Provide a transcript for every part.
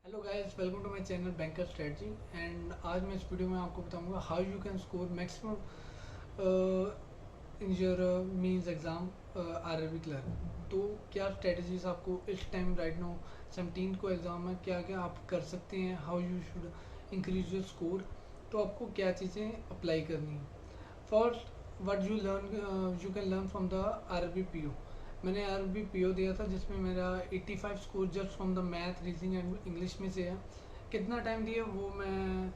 Hello guys, welcome to my channel banker strategy. And आज मैं इस वीडियो में आपको बताऊंगा how you can score maximum in your means exam RRB clerk. तो क्या स्ट्रेटजीज आपको इस टाइम राइट नाउ 17 को एग्ज़ाम है, क्या क्या आप कर सकते हैं, how you should increase your score. तो आपको क्या चीज़ें अप्लाई करनी है। First, what you can learn from the RRB PO. मैंने आरआरबी पीओ दिया था जिसमें मेरा 85 score just from the math, reasoning and English में से है। कितना टाइम दिया वो मैं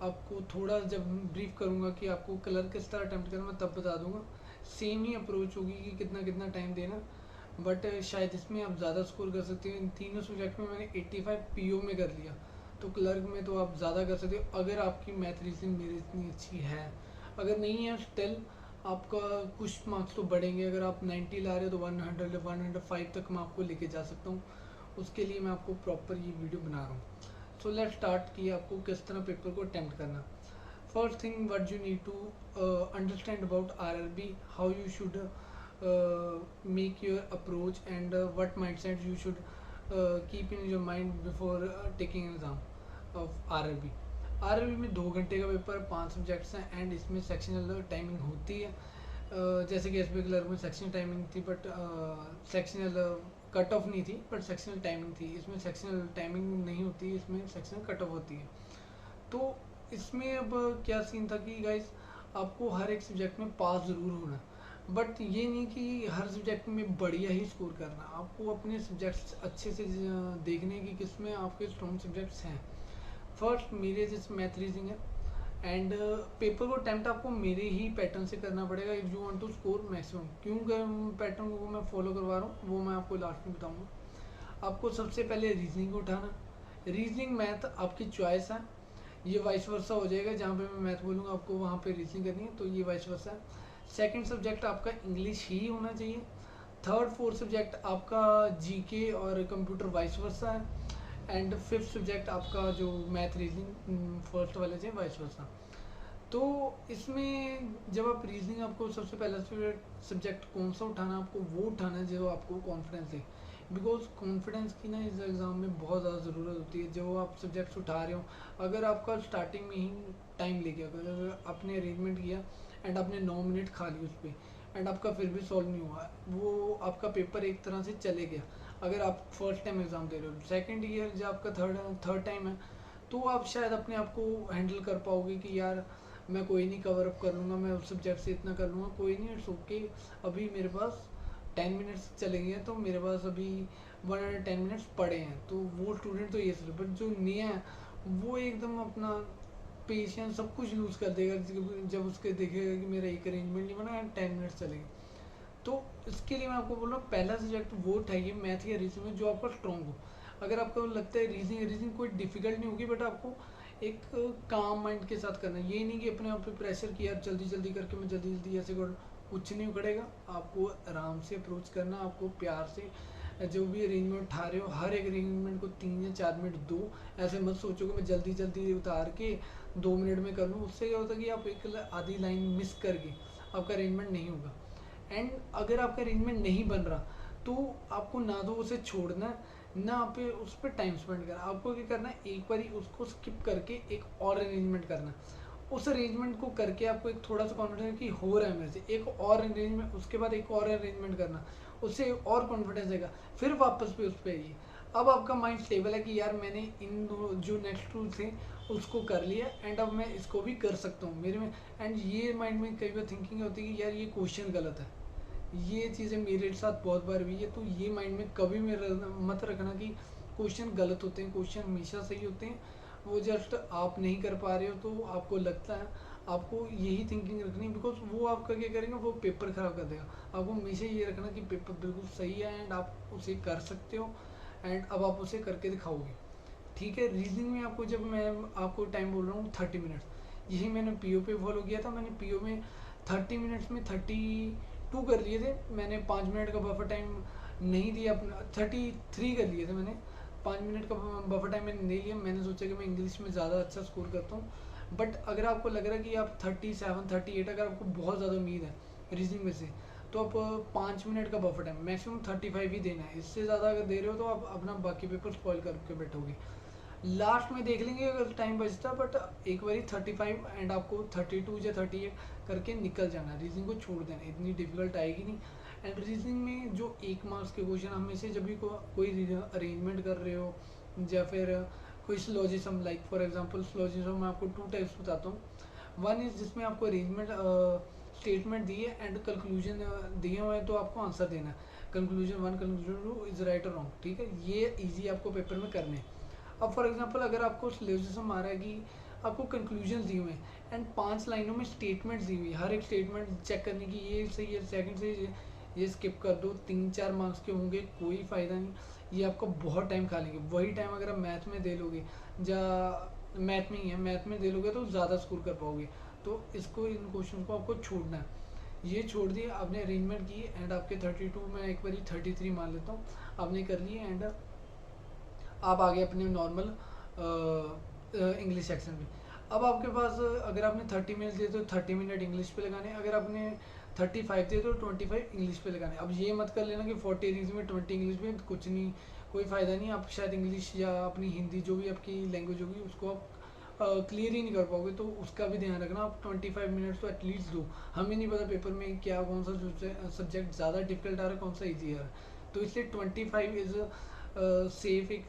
आपको थोड़ा जब ब्रीफ करूंगा कि आपको कलर किस तरह अटेम्प्ट करना, मैं तब बता दूंगा। सेम ही अप्रोच होगी कि कितना कितना टाइम देना, बट शायद इसमें आप ज़्यादा स्कोर कर सकते हो। इन तीनों सब्जेक्ट में मैंने 85 पीओ में कर लिया, तो क्लर्क में तो आप ज़्यादा कर सकते हो अगर आपकी मैथ रीजनिंग मेरी इतनी अच्छी है। अगर नहीं है स्टिल आपका कुछ मार्क्स तो बढ़ेंगे। अगर आप 90 ला रहे हो तो 100 105 तक मैं आपको लेके जा सकता हूँ। उसके लिए मैं आपको प्रॉपर ये वीडियो बना रहा हूँ। सो लेट्स स्टार्ट कि आपको किस तरह पेपर को अटेम्प्ट करना। First thing what you need to understand about RRB, how you should make your approach, and what mindset you should keep in your mind before taking an exam of RRB। RRB में 2 घंटे का paper, 5 subjects हैं and इसमें sectional timing होती है। जैसे कि SB clerk में सेक्शनल टाइमिंग थी, बट सेक्शनल कट ऑफ नहीं थी, बट सेक्शनल टाइमिंग थी। इसमें सेक्शनल टाइमिंग नहीं होती, इसमें सेक्शनल कट ऑफ होती है। तो इसमें अब क्या सीन था कि गाइस आपको हर एक सब्जेक्ट में पास ज़रूर होना, बट ये नहीं कि हर सब्जेक्ट में बढ़िया ही स्कोर करना। आपको अपने सब्जेक्ट्स अच्छे से देखने की किसमें आपके स्ट्रॉन्ग सब्जेक्ट्स हैं। फर्स्ट मेरे जैसे मैथ रीजनिंग है, एंड पेपर को अटैम्प्ट आपको मेरे ही पैटर्न से करना पड़ेगा if you want to score maximum. क्यों पैटर्न को मैं फॉलो करवा रहा हूँ वो मैं आपको लास्ट में बताऊँगा। आपको सबसे पहले रीजनिंग को उठाना। रीजनिंग मैथ आपकी चॉइस है, ये वाइस वर्सा हो जाएगा। जहाँ पे मैं मैथ बोलूँगा आपको वहाँ पे रीजनिंग करनी है, तो ये वाइस वर्सा है। सेकंड सब्जेक्ट आपका इंग्लिश ही होना चाहिए। थर्ड फोर्थ सब्जेक्ट आपका जीके और कंप्यूटर वाइस वर्सा है। एंड फिफ्थ सब्जेक्ट आपका जो मैथ रीजनिंग फर्स्ट वाले से वाइस वर्सा। तो इसमें जब आप रीजनिंग, आपको सबसे पहला सब्जेक्ट कौन सा उठाना, आपको वो उठाना है जो आपको कॉन्फिडेंस दे। बिकॉज कॉन्फिडेंस की ना इस एग्ज़ाम में बहुत ज़्यादा ज़रूरत होती है। जो आप सब्जेक्ट्स उठा रहे हो, अगर आपका स्टार्टिंग में ही टाइम लेके अगर आपने अरेंजमेंट किया एंड आपने 9 मिनट खा ली उस पर एंड आपका फिर भी सॉल्व नहीं हुआ, वो आपका पेपर एक तरह से चले गया। अगर आप फर्स्ट टाइम एग्ज़ाम दे रहे हो, सेकेंड ईयर जब आपका थर्ड टाइम है, तो आप शायद अपने आप को हैंडल कर पाओगे कि यार मैं कोई नहीं, कवर अप कर लूँगा, मैं उस सब्जेक्ट से इतना कर लूँगा, कोई नहीं, इट्स ओके। अभी मेरे पास 10 मिनट्स चले गए हैं, तो मेरे पास अभी 110 मिनट्स पड़े हैं। तो वो स्टूडेंट तो ये सोच, बट जो नया है वो एकदम अपना पेशेंस सब कुछ लूज़ कर देगा जब उसके देखेगा कि मेरा एक अरेंजमेंट नहीं बना, 10 मिनट्स चले गए। तो इसके लिए मैं आपको बोल रहा हूँ पहला सब्जेक्ट वो उठाइए मैथ या रीजनिंग में जो आपका स्ट्रॉन्ग हो। अगर आपको लगता है रीजनिंग रीजनिंग कोई डिफिकल्ट नहीं होगी, बट आपको एक काम माइंड के साथ करना है। ये नहीं कि अपने आप पे प्रेशर किया जल्दी जल्दी करके मैं जल्दी जल्दी ऐसे कर, कुछ नहीं उखड़ेगा। आपको आराम से अप्रोच करना, आपको प्यार से जो भी अरेंजमेंट उठा रहे हो हर एक अरेंजमेंट को 3 या 4 मिनट दो। ऐसे मत सोचो कि मैं जल्दी जल्दी उतार के 2 मिनट में कर लूँ। उससे क्या होता है कि आप एक आधी लाइन मिस करके आपका अरेंजमेंट नहीं होगा। एंड अगर आपका अरेंजमेंट नहीं बन रहा तो आपको ना तो उसे छोड़ना ना आप उस पर टाइम स्पेंड करना। आपको क्या करना है, एक बार उसको स्किप करके एक और अरेंजमेंट करना। उस अरेंजमेंट को करके आपको एक थोड़ा सा कॉन्फिडेंस कि हो रहा है मेरे से, एक और अरेंजमेंट, उसके बाद एक और अरेंजमेंट करना, उससे और कॉन्फिडेंस देगा। फिर वापस पे उस पर आइए। अब आपका माइंड स्टेबल है कि यार मैंने इन दो जो नेक्स्ट टू थे उसको कर लिया एंड अब मैं इसको भी कर सकता हूँ मेरे में। एंड ये माइंड में कई बार थिंकिंग होती है कि यार ये क्वेश्चन गलत है। ये चीज़ें मेरे साथ बहुत बार हुई है, तो ये माइंड में कभी मत रखना कि क्वेश्चन गलत होते हैं। क्वेश्चन हमेशा सही होते हैं, वो जस्ट आप नहीं कर पा रहे हो तो आपको लगता है। आपको यही थिंकिंग रखनी, बिकॉज वो आपका क्या करेगा, वो पेपर खराब कर देगा। आपको हमेशा ये रखना कि पेपर बिल्कुल सही है एंड आप उसे कर सकते हो एंड अब आप उसे करके दिखाओगे। ठीक है। रीजनिंग में आपको, जब मैं आपको टाइम बोल रहा हूँ 30 मिनट्स, यही मैंने पीओ पे फॉलो किया था। मैंने पीओ में 30 मिनट्स में 32 कर लिए थे। मैंने 5 मिनट का बफर टाइम नहीं दिया, अपना 33 कर लिए थे मैंने। 5 मिनट का बफर टाइम मैंने नहीं लिया। मैंने सोचा कि मैं इंग्लिश में ज़्यादा अच्छा स्कोर करता हूँ। बट अगर आपको लग रहा है कि आप 37 38, अगर आपको बहुत ज़्यादा उम्मीद है रीजनिंग में से, तो आप 5 मिनट का बफर टाइम मैक्सिमम 35 ही देना है। इससे ज़्यादा अगर दे रहे हो तो आप अपना बाकी पेपर स्पॉइल करके बैठोगे। लास्ट में देख लेंगे अगर टाइम बचता, बट एक बारी 35 एंड आपको 32 या 38 करके निकल जाना, रीजनिंग को छोड़ देना, इतनी डिफिकल्ट आएगी नहीं। एंड रीजनिंग में जो 1 मार्क्स के क्वेश्चन हमें से जब भी कोई अरेंजमेंट कर रहे हो या फिर कोई स्लोजिज्म, लाइक फॉर एग्जांपल स्लोजिज्म मैं आपको 2 टाइप्स बताता हूँ। वन इज जिसमें आपको अरेंजमेंट स्टेटमेंट दी है एंड कंक्लूजन दिए हुए हैं, तो आपको आंसर देना है, कंक्लूजन 1 कंक्लूजन 2 इज राइट और रॉन्ग, ठीक है। ये इजी आपको पेपर में करने हैं। अब फॉर एग्जांपल अगर आपको सिलोजिज्म आ रहा है कि आपको कंक्लूजन दिए हुए हैं एंड 5 लाइनों में स्टेटमेंट्स दी हुई है, हर एक स्टेटमेंट चेक करने की ये सही है, सेकंड सही, ये स्किप कर दो, 3-4 मार्क्स के होंगे, कोई फ़ायदा नहीं, ये आपको बहुत टाइम खा लेंगे। वही टाइम अगर आप मैथ में दे लोगे या मैथ में ही है, मैथ में दे लोगे तो ज़्यादा स्कोर कर पाओगे। तो इसको, इन क्वेश्चन को आपको छोड़ना है। ये छोड़ दिए आपने, अरेंजमेंट की एंड आपके 32 में एक बारी 33 मान लेता हूँ आपने कर लिए एंड आप आगे अपने नॉर्मल इंग्लिश सेक्शन में। अब आपके पास अगर आपने 30 मिनट दिए तो 30 मिनट इंग्लिश पे लगाने, अगर आपने 35 दिए तो 25 इंग्लिश पे लगाने। अब ये मत कर लेना कि 40 रीजन में 20 इंग्लिश में, कुछ नहीं, कोई फ़ायदा नहीं। आप शायद इंग्लिश या अपनी हिंदी जो भी आपकी लैंग्वेज होगी उसको आप क्लियर ही नहीं कर पाओगे, तो उसका भी ध्यान रखना। आप 25 मिनट्स तो एटलीस्ट दो। हमें नहीं पता पेपर में क्या, कौन सा सब्जेक्ट ज़्यादा डिफिकल्ट आ रहा है, कौन सा ईजी आ रहा है, तो इसलिए 25 इज़ सेफ एक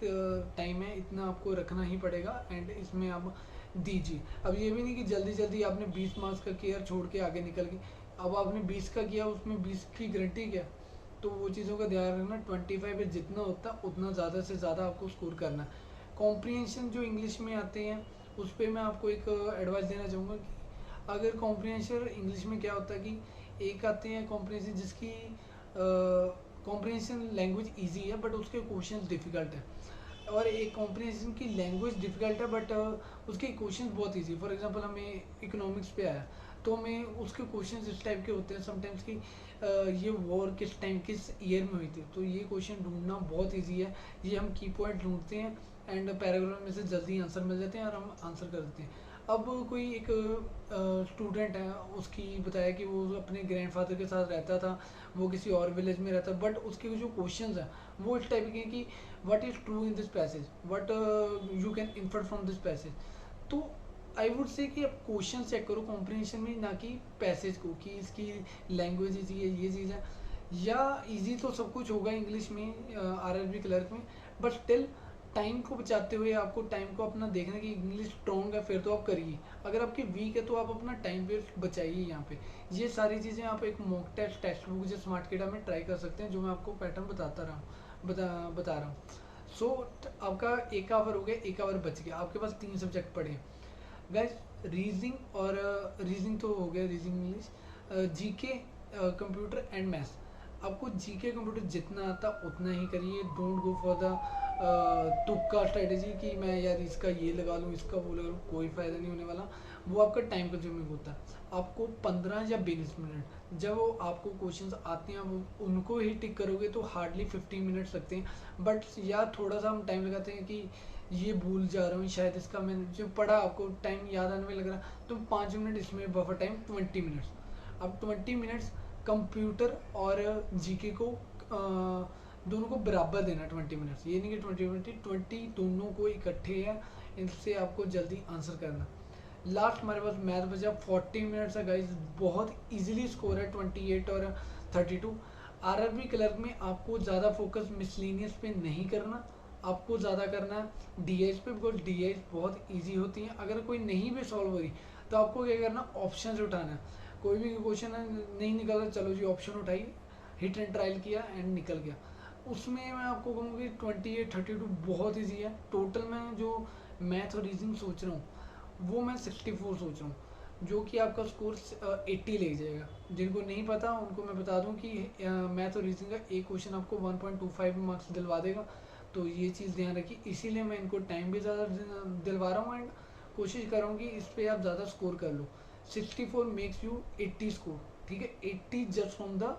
टाइम है, इतना आपको रखना ही पड़ेगा एंड इसमें आप दीजिए। अब ये भी नहीं कि जल्दी जल्दी आपने 20 मार्क्स का किया छोड़ के आगे निकल गए। अब आपने 20 का किया, उसमें 20 की गारंटी क्या, तो वो चीज़ों का ध्यान रखना। 25 पे जितना होता उतना ज़्यादा से ज़्यादा आपको स्कोर करना है। कॉम्प्रीहेंशन जो इंग्लिश में आते हैं उस पर मैं आपको एक एडवाइस देना चाहूँगा कि अगर कॉम्प्रीहेंशन इंग्लिश में क्या होता है कि एक आते हैं कॉम्प्रीहेंशन जिसकी कॉम्प्रीहेंशन लैंग्वेज इजी है बट उसके क्वेश्चन डिफिकल्ट है, और एक कॉम्प्रीहेंशन की लैंग्वेज डिफिकल्ट है बट उसके क्वेश्चन बहुत इजी। फॉर एग्जांपल हमें इकोनॉमिक्स पे आया तो हमें उसके क्वेश्चन इस टाइप के होते हैं समटाइम्स कि ये वॉर किस टाइम किस ईयर में हुई थी, तो ये क्वेश्चन ढूंढना बहुत ईजी है। ये हम की पॉइंट ढूंढते हैं एंड पैराग्राफ में से जल्दी आंसर मिल जाते हैं और हम आंसर कर देते हैं। अब कोई एक स्टूडेंट है, उसकी बताया कि वो अपने ग्रैंडफादर के साथ रहता था, वो किसी और विलेज में रहता है, बट उसके जो क्वेश्चंस हैं वो इस टाइप के हैं कि what is true in this passage, what you can infer from this passage. तो आई वुड से कि आप क्वेश्चन चेक करो कॉम्प्रीहेंशन में, ना कि पैसेज को, कि इसकी लैंग्वेज इजी है, ये चीज़ है। या इजी तो सब कुछ होगा इंग्लिश में आरआरबी क्लर्क में, बट स्टिल टाइम को बचाते हुए आपको टाइम को अपना देखना कि इंग्लिश स्ट्रॉन्ग है फिर तो आप करिए, अगर आपकी वीक है तो आप अपना टाइम वेस्ट बचाइए। यहाँ पे ये सारी चीज़ें आप एक मॉक टेस्ट बुक जो स्मार्ट किडा में ट्राई कर सकते हैं, जो मैं आपको पैटर्न बता रहा हूँ। सो आपका 1 आवर हो गया, 1 आवर बच गया, आपके पास 3 सब्जेक्ट पढ़े हैं गाइस, रीजनिंग और रीजनिंग तो हो गया, reasoning English, GK, computer and maths. आपको जीके कंप्यूटर जितना आता उतना ही करिए, डोंट गो फॉर द तुक्का स्ट्रेटेजी कि मैं यार इसका ये लगा लूँ इसका वो लगा लूँ, कोई फ़ायदा नहीं होने वाला, वो आपका टाइम कंज्यूमिंग होता है। आपको 15 या 20 मिनट जब वो आपको क्वेश्चंस आते हैं वो उनको ही टिक करोगे तो हार्डली 15 मिनट्स लगते हैं, बट यार थोड़ा सा हम टाइम लगाते हैं कि ये भूल जा रहा हूँ शायद इसका मैंने जो पढ़ा आपको टाइम याद आने में लग रहा, तो 5 मिनट इसमें बफर टाइम 20 मिनट्स। अब 20 मिनट्स कंप्यूटर और जीके को दोनों को बराबर देना 20 मिनट्स, ये नहीं कि 20 दोनों को इकट्ठे है, इनसे आपको जल्दी आंसर करना। लास्ट हमारे पास मैथ बचा 40 मिनट्स है गाइज, बहुत इजीली स्कोर है 28 और 32। आरआरबी क्लर्क में आपको ज़्यादा फोकस मिसलिनियस पे नहीं करना, आपको ज़्यादा करना है डीएस पे, बिकॉज डीएस बहुत इजी होती है। अगर कोई नहीं भी सॉल्व हो रही तो आपको क्या करना, ऑप्शन उठाना है। कोई भी क्वेश्चन नहीं निकल रहा, चलो जी ऑप्शन उठाई, हिट एंड ट्रायल किया एंड निकल गया। उसमें मैं आपको कहूँगी 28 32 बहुत ईजी है। टोटल मैं जो मैथ और रीजनिंग सोच रहा हूँ वो मैं 64 सोच रहा हूँ, जो कि आपका स्कोर 80 ले जाएगा। जिनको नहीं पता उनको मैं बता दूं कि मैथ और रीजनिंग का एक क्वेश्चन आपको 1.25 मार्क्स दिलवा देगा, तो ये चीज़ ध्यान रखिए। इसीलिए मैं इनको टाइम भी ज़्यादा दिलवा रहा हूँ एंड कोशिश कर रहा हूँ कि इस पर आप ज़्यादा स्कोर कर लो। 64 मेक्स यू 80 स्कोर, ठीक है, 80 जस्ट फ्रॉम द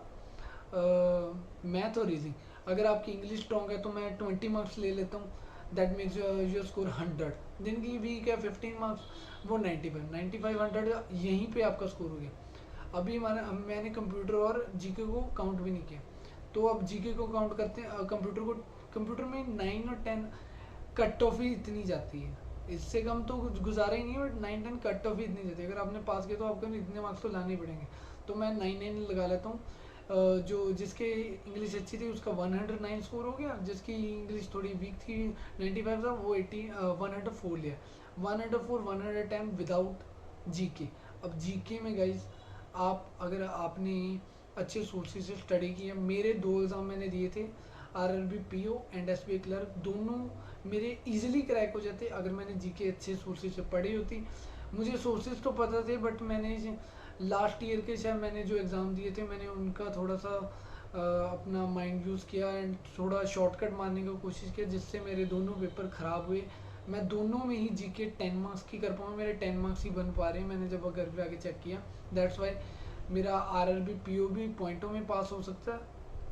मैथ और रीजनिंग। अगर आपकी इंग्लिश स्ट्रॉन्ग है तो मैं 20 मार्क्स ले लेता हूँ, दैट मेक्स योर स्कोर 100। जिनकी वीक है 15 मार्क्स वो 95 100, यहीं पे आपका स्कोर हो गया। अभी मैंने कंप्यूटर और जीके को काउंट भी नहीं किया, तो अब जीके को काउंट करते हैं। कंप्यूटर में 9 और 10 कट ऑफ ही इतनी जाती है, इससे कम तो कुछ गुजारा ही नहीं है, बट 9-10 कट ऑफ ही इतनी जाती है। अगर आपने पास किया तो आपको इतने मार्क्स तो लाने ही पड़ेंगे। तो मैं 9-9 लगा लेता हूँ। जो जिसके इंग्लिश अच्छी थी उसका 109 स्कोर हो गया, जिसकी इंग्लिश थोड़ी वीक थी 95 था, वो 104 लिया। 104 110 विदाउट जीके। अब जीके में गाइज आप अगर आपने अच्छे सोर्सेज से स्टडी किया, मेरे 2 एग्ज़ाम मैंने दिए थे, RRB PO and SBI clerk, दोनों मेरे इजीली क्रैक हो जाते अगर मैंने जीके अच्छे सोर्सेज से पढ़ी होती। मुझे सोर्सेज तो पता थे, बट मैंने लास्ट ईयर के शायद मैंने जो एग्ज़ाम दिए थे मैंने उनका थोड़ा सा अपना माइंड यूज़ किया एंड थोड़ा शॉर्टकट मारने की कोशिश किया, जिससे मेरे दोनों पेपर ख़राब हुए। मैं दोनों में ही जीके 10 मार्क्स की कर पाऊँ, मेरे 10 मार्क्स ही बन पा रहे हैं। मैंने जब घर पे आके चेक किया, दैट्स वाई मेरा आरआरबी पीओ भी पॉइंटों में पास हो सकता है,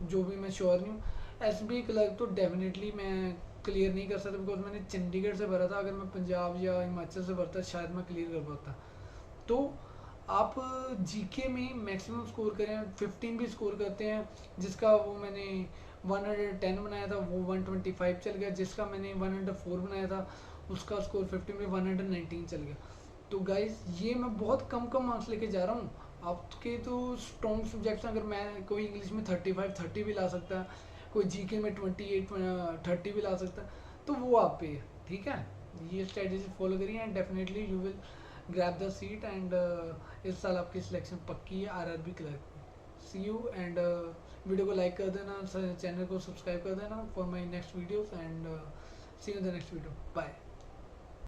जो भी मैं श्योर नहीं हूँ। एसबीआई क्लर्क तो डेफिनेटली मैं क्लियर नहीं कर सकता, बिकॉज मैंने चंडीगढ़ से भरा था। अगर मैं पंजाब या हिमाचल से भरता शायद मैं क्लियर कर पाता। तो आप जीके में मैक्सिमम स्कोर करें, 15 भी स्कोर करते हैं, जिसका वो मैंने 110 बनाया था वो 125 चल गया, जिसका मैंने 104 बनाया था उसका स्कोर 15 में 119 चल गया। तो गाइज ये मैं बहुत कम मार्क्स लेके जा रहा हूँ। आपके तो स्ट्रॉन्ग सब्जेक्ट्स, अगर मैं कोई इंग्लिश में 35-30 भी ला सकता है, कोई जीके में 28-30 भी ला सकता है, तो वो आप पे है। ठीक है, ये स्ट्रेटेजी फॉलो करिए and definitely you will grab the seat and इस साल आपकी सिलेक्शन पक्की है आरआरबी क्लर्क में। सी यू एंड वीडियो को लाइक कर देना, चैनल को सब्सक्राइब कर देना for my next videos and see you in the next video. Bye.